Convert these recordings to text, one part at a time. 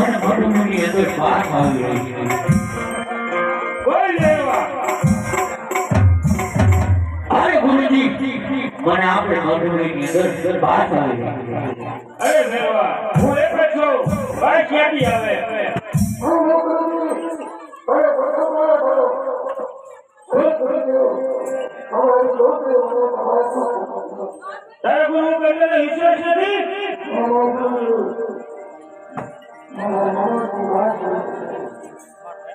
મને ભગવાનની અંદર પાસ આવી રહી છે બોલ દેવા અરે ગુરુજી મને આપણે ભગવાનની અંદર પાસ આવી રહી છે અરે દેવા હું એક જ છું ભાઈ ક્યાંથી આવે તારા ગુરુ કરતા વિશ્વાસ નથી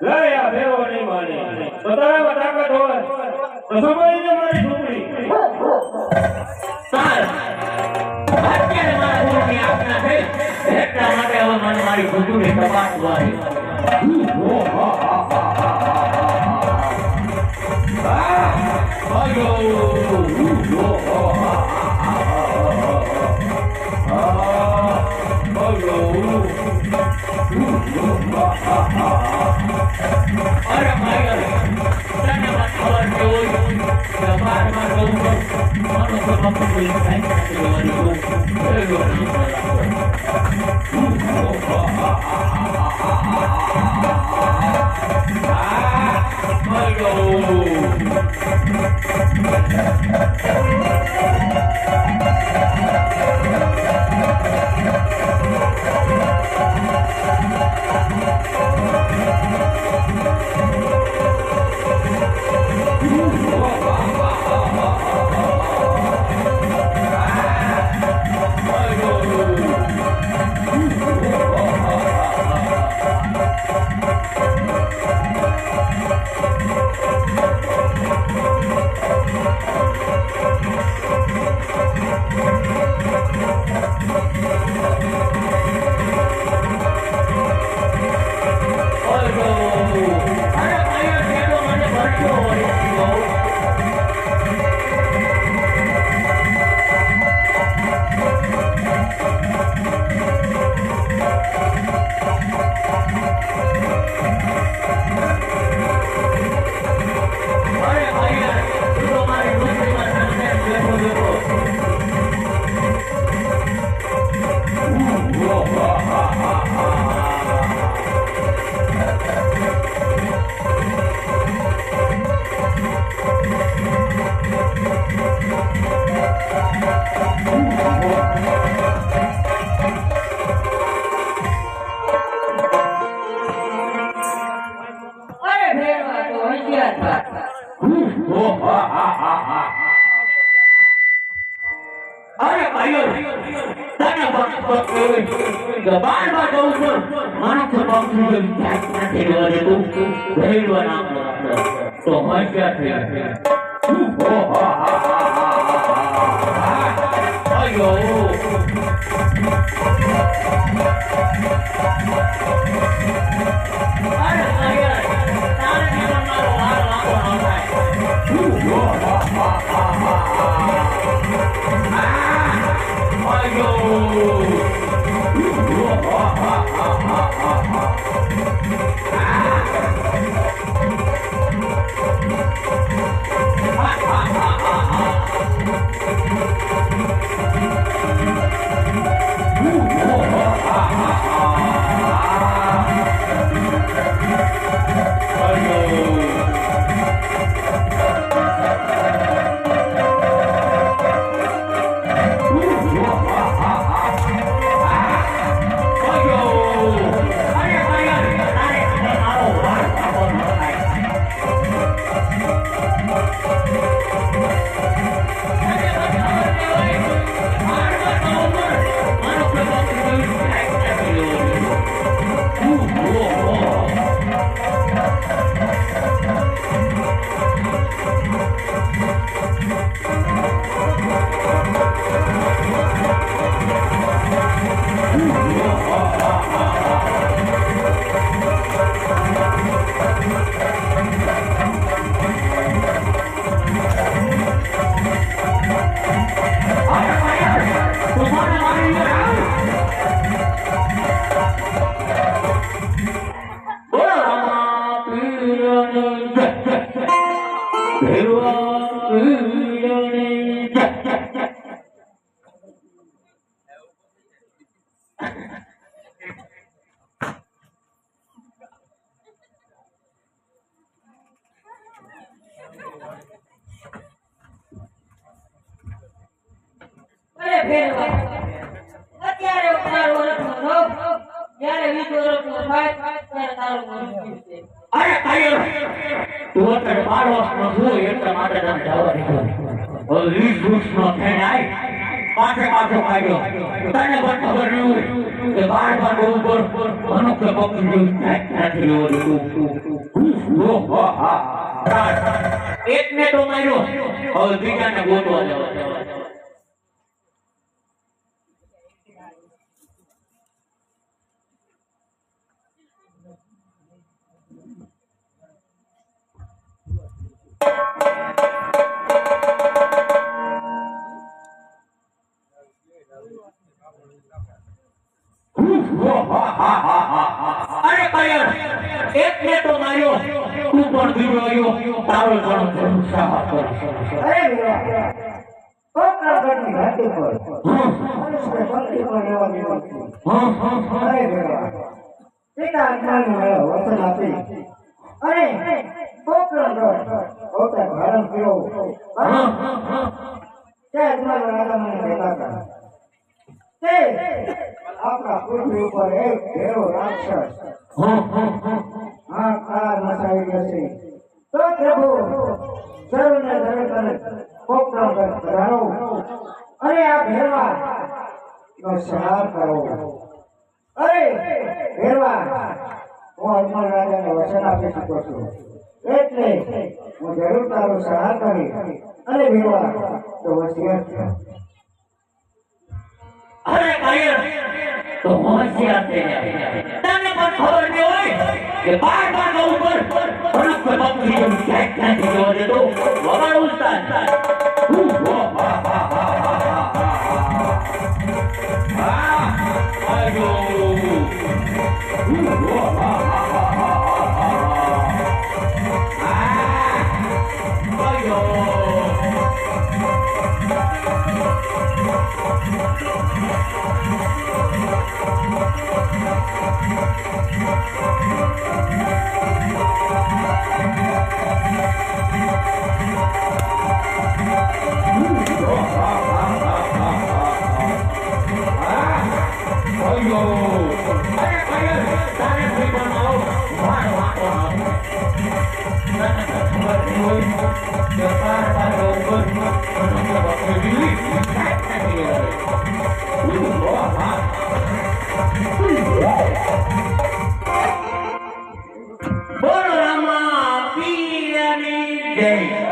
લે આ દેવો નહીં માને તો તારામાં તાકાત હોય તો સમજી લે મારી છોકરી સાર અત્યારે મારા ગુરુની આજ્ઞા છે એટલા માટે હવે મને મારી ગુરુની તપાસવાની અરે માય તને વાત ખબર છે હોય બારમાં કહું મારો તો કંપની થાય અરે ભાઈઓ તને બાર જવું છું મને તો પક્ષી નથી રહેવા તું ભેળવા નામ તો હોશિયાર થઈ અયો અરે ભાઈઓ તારે જીવન મારો વાર લાગો ન થાય ફેરવા અત્યારે તારું વર્ષનો નવ જ્યારે 20 વર્ષનો થાય ત્યારે તારું મૃત્યુ છે અરે કાયર તું અત્યારે 12 વર્ષનો છું એટલા માટે તને જવા દીધો 20 વર્ષનો થઈને આય પાછો કાઢ્યો તને પણ ખબર નહીં કે બાર ઉપર મનુષ્ય પકડ્યું એકને તો માર્યો હવે બીજાને ગોતવા જવા અરે કાયર એકને તો માર્યો તું પણ બીજો આવ્યો તારો પણ સાહસ કર અરે કોકરાગઢની ઘાટી પર મનુષ્ય ભક્તિ પર રહેવા દીધો અરે પિતા આત્માને વચન આપી અને કોકરાગઢ પોતે ધારણ કર્યો તે આત્માનો રાજા મને કહેતા હતા તે આપણા પૃથ્વી ઉપર એક ઘેરો રાક્ષસ કાળ મચાવી ગયો છે તો પ્રભુ સર્વને ધરણ કોકરાગઢ પધારો અને આ ભેરવા નો સંહાર કરો અરે ભેરવા હું હનુમાન રાજાને વચન આપી ચૂક્યો છું એટલે હું જરૂર તારો સંહાર કરી અને ભેરવા તો હોશિયાર છે અરે કાયર તો હોશિયાર છે તને પણ ખબર નહીં હોય કે બાર ઉપર મનુષ્ય પકડ્યું ક્યાંથી જોવા દેતો વગાડ ઉસ્તાદ બોલો રામા પીરની જય